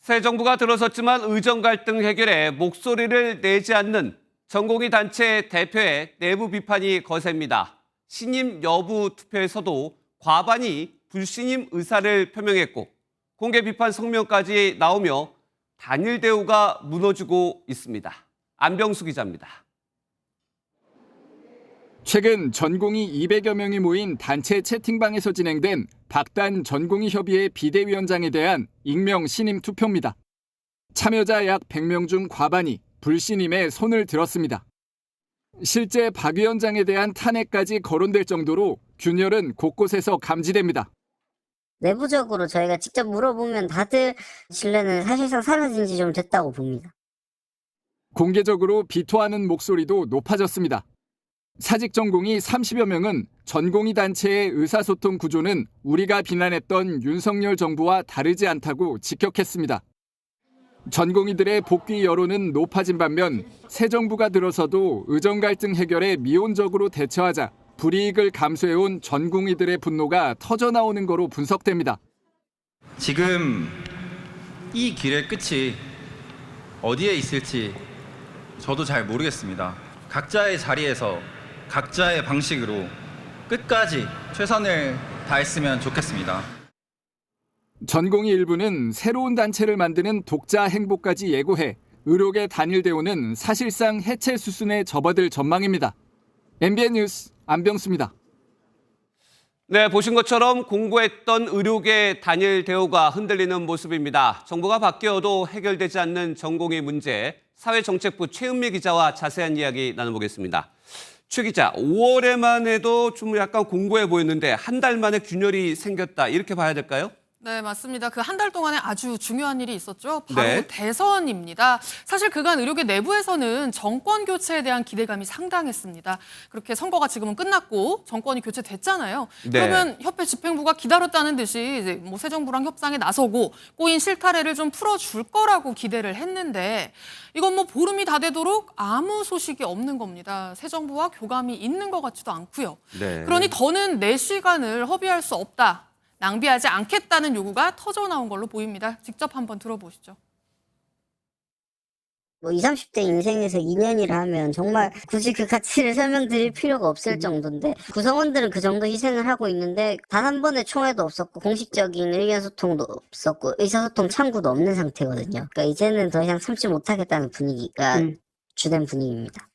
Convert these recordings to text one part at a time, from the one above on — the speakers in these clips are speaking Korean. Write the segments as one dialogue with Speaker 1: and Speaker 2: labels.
Speaker 1: 새 정부가 들어섰지만 의정 갈등 해결에 목소리를 내지 않는 전공의 단체 대표의 내부 비판이 거셉니다. 신임 여부 투표에서도 과반이 불신임 의사를 표명했고 공개 비판 성명까지 나오며 단일 대우가 무너지고 있습니다. 안병수 기자입니다.
Speaker 2: 최근 전공의 200여 명이 모인 단체 채팅방에서 진행된 박단 전공의 협의회 비대위원장에 대한 익명 신임 투표입니다. 참여자 약 100명 중 과반이 불신임에 손을 들었습니다. 실제 박 위원장에 대한 탄핵까지 거론될 정도로 균열은 곳곳에서 감지됩니다.
Speaker 3: 내부적으로 저희가 직접 물어보면 다들 신뢰는 사실상 사라진 지 좀 됐다고 봅니다.
Speaker 2: 공개적으로 비토하는 목소리도 높아졌습니다. 사직 전공의 30여 명은 전공의 단체의 의사소통 구조는 우리가 비난했던 윤석열 정부와 다르지 않다고 직격했습니다. 전공의들의 복귀 여론은 높아진 반면 새 정부가 들어서도 의정 갈등 해결에 미온적으로 대처하자 불이익을 감수해온 전공의들의 분노가 터져나오는 거로 분석됩니다.
Speaker 4: 지금 이 길의 끝이 어디에 있을지 저도 잘 모르겠습니다. 각자의 자리에서 각자의 방식으로 끝까지 최선을 다했으면 좋겠습니다.
Speaker 2: 전공의 일부는 새로운 단체를 만드는 독자 행보까지 예고해 의료계 단일 대우는 사실상 해체 수순에 접어들 전망입니다. MBN 뉴스 안병수입니다.
Speaker 1: 네, 보신 것처럼 공고했던 의료계 단일 대우가 흔들리는 모습입니다. 정부가 바뀌어도 해결되지 않는 전공의 문제, 사회정책부 최은미 기자와 자세한 이야기 나눠보겠습니다. 최 기자, 5월에만 해도 좀 약간 공고해 보였는데 한 달 만에 균열이 생겼다, 이렇게 봐야 될까요?
Speaker 5: 네, 맞습니다. 그 한 달 동안에 아주 중요한 일이 있었죠. 바로
Speaker 1: 네.
Speaker 5: 대선입니다. 사실 그간 의료계 내부에서는 정권 교체에 대한 기대감이 상당했습니다. 그렇게 선거가 지금은 끝났고 정권이 교체됐잖아요.
Speaker 1: 네.
Speaker 5: 그러면 협회 집행부가 기다렸다는 듯이 이제 새 정부랑 협상에 나서고 꼬인 실타래를 좀 풀어줄 거라고 기대를 했는데 이건 보름이 다 되도록 아무 소식이 없는 겁니다. 새 정부와 교감이 있는 것 같지도 않고요.
Speaker 1: 네.
Speaker 5: 그러니 더는 내 시간을 허비할 수 없다. 낭비하지 않겠다는 요구가 터져나온 걸로 보입니다. 직접 한번 들어보시죠.
Speaker 3: 20, 30대 인생에서 2년이라 하면 정말 굳이 그 가치를 설명드릴 필요가 없을 정도인데 구성원들은 그 정도 희생을 하고 있는데 단 한 번의 총회도 없었고 공식적인 의견소통도 없었고 의사소통 창구도 없는 상태거든요. 그러니까 이제는 더 이상 참지 못하겠다는 분위기가 주된 분위기입니다.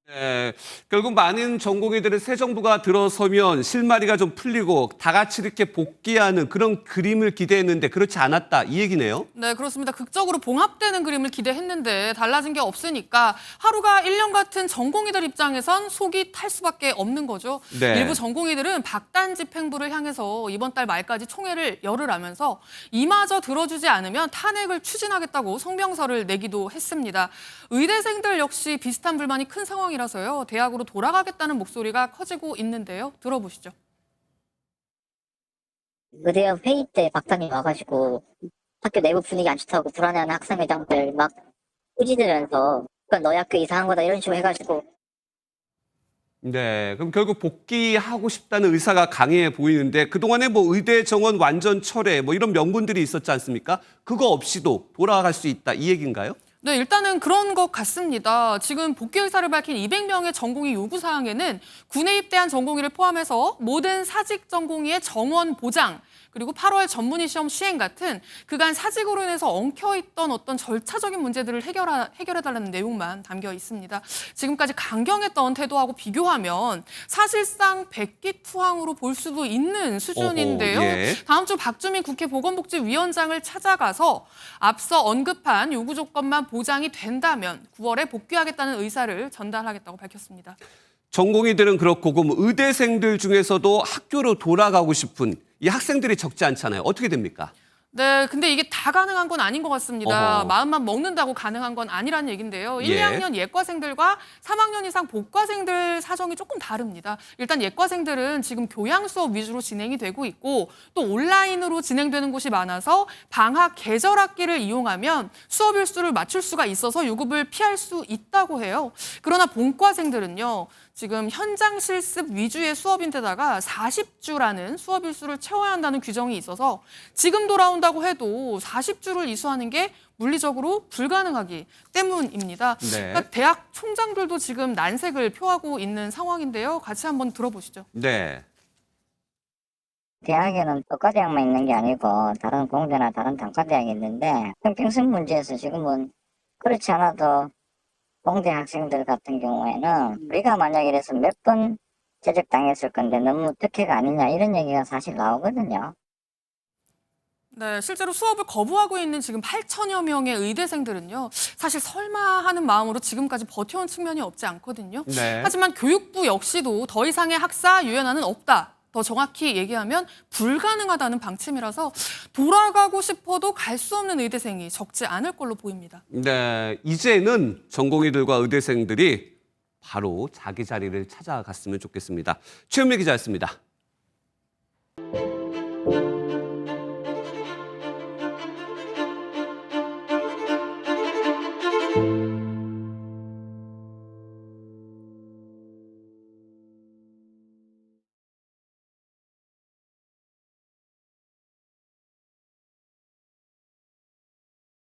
Speaker 1: 네, 결국 많은 전공의들은 새 정부가 들어서면 실마리가 좀 풀리고 다 같이 이렇게 복귀하는 그런 그림을 기대했는데 그렇지 않았다, 이 얘기네요.
Speaker 5: 네, 그렇습니다. 극적으로 봉합되는 그림을 기대했는데 달라진 게 없으니까 하루가 1년 같은 전공의들 입장에선 속이 탈 수밖에 없는 거죠.
Speaker 1: 네.
Speaker 5: 일부 전공의들은 박단 집행부를 향해서 이번 달 말까지 총회를 열으라면서 이마저 들어주지 않으면 탄핵을 추진하겠다고 성명서를 내기도 했습니다. 의대생들 역시 비슷한 불만이 큰 상황이라서요. 대학으로 돌아가겠다는 목소리가 커지고 있는데요. 들어보시죠.
Speaker 3: 의대학 회의 때 박단이 와가지고 학교 내부 분위기 안 좋다고 불안해하는 학생회장들 막 꾸짖으면서 그러니까 너희 학교 이상한 거다 이런 식으로 해가지고
Speaker 1: 네, 그럼 결국 복귀하고 싶다는 의사가 강해 보이는데 그동안에 의대 정원 완전 철회 이런 명분들이 있었지 않습니까? 그거 없이도 돌아갈 수 있다, 이 얘기인가요?
Speaker 5: 네, 일단은 그런 것 같습니다. 지금 복귀 의사를 밝힌 200명의 전공의 요구사항에는 군에 입대한 전공의를 포함해서 모든 사직 전공의의 정원 보장, 그리고 8월 전문의 시험 시행 같은 그간 사직으로 인해서 엉켜있던 어떤 절차적인 문제들을 해결해달라는 내용만 담겨 있습니다. 지금까지 강경했던 태도하고 비교하면 사실상 백기투항으로 볼 수도 있는 수준인데요.
Speaker 1: 어허, 예.
Speaker 5: 다음 주 박주민 국회 보건복지위원장을 찾아가서 앞서 언급한 요구 조건만 보장이 된다면 9월에 복귀하겠다는 의사를 전달하겠다고 밝혔습니다.
Speaker 1: 전공의들은 그렇고 그럼 의대생들 중에서도 학교로 돌아가고 싶은 이 학생들이 적지 않잖아요. 어떻게 됩니까?
Speaker 5: 네, 근데 이게 다 가능한 건 아닌 것 같습니다.
Speaker 1: 어허.
Speaker 5: 마음만 먹는다고 가능한 건 아니라는 얘기인데요. 1,
Speaker 1: 예.
Speaker 5: 2학년 예과생들과 3학년 이상 복과생들 사정이 조금 다릅니다. 일단 예과생들은 지금 교양 수업 위주로 진행이 되고 있고 또 온라인으로 진행되는 곳이 많아서 방학 계절 학기를 이용하면 수업 일수를 맞출 수가 있어서 유급을 피할 수 있다고 해요. 그러나 본과생들은요. 지금 현장 실습 위주의 수업인데다가 40주라는 수업 일수를 채워야 한다는 규정이 있어서 지금 돌아온다 이룬다고 해도 40주를 이수하는 게 물리적으로 불가능하기 때문입니다.
Speaker 1: 네.
Speaker 5: 그러니까 대학 총장들도 지금 난색을 표하고 있는 상황인데요. 같이 한번 들어보시죠.
Speaker 1: 네.
Speaker 6: 대학에는 의과대학만 있는 게 아니고 다른 공대나 다른 단과대학이 있는데 형평성 문제에서 지금은 그렇지 않아도 공대 학생들 같은 경우에는 우리가 만약 이래서 몇 번 제적당했을 건데 너무 특혜가 아니냐 이런 얘기가 사실 나오거든요.
Speaker 5: 네, 실제로 수업을 거부하고 있는 지금 8천여 명의 의대생들은요. 사실 설마 하는 마음으로 지금까지 버텨온 측면이 없지 않거든요.
Speaker 1: 네.
Speaker 5: 하지만 교육부 역시도 더 이상의 학사 유연화는 없다. 더 정확히 얘기하면 불가능하다는 방침이라서 돌아가고 싶어도 갈 수 없는 의대생이 적지 않을 걸로 보입니다.
Speaker 1: 네. 이제는 전공의들과 의대생들이 바로 자기 자리를 찾아갔으면 좋겠습니다. 최은미 기자였습니다.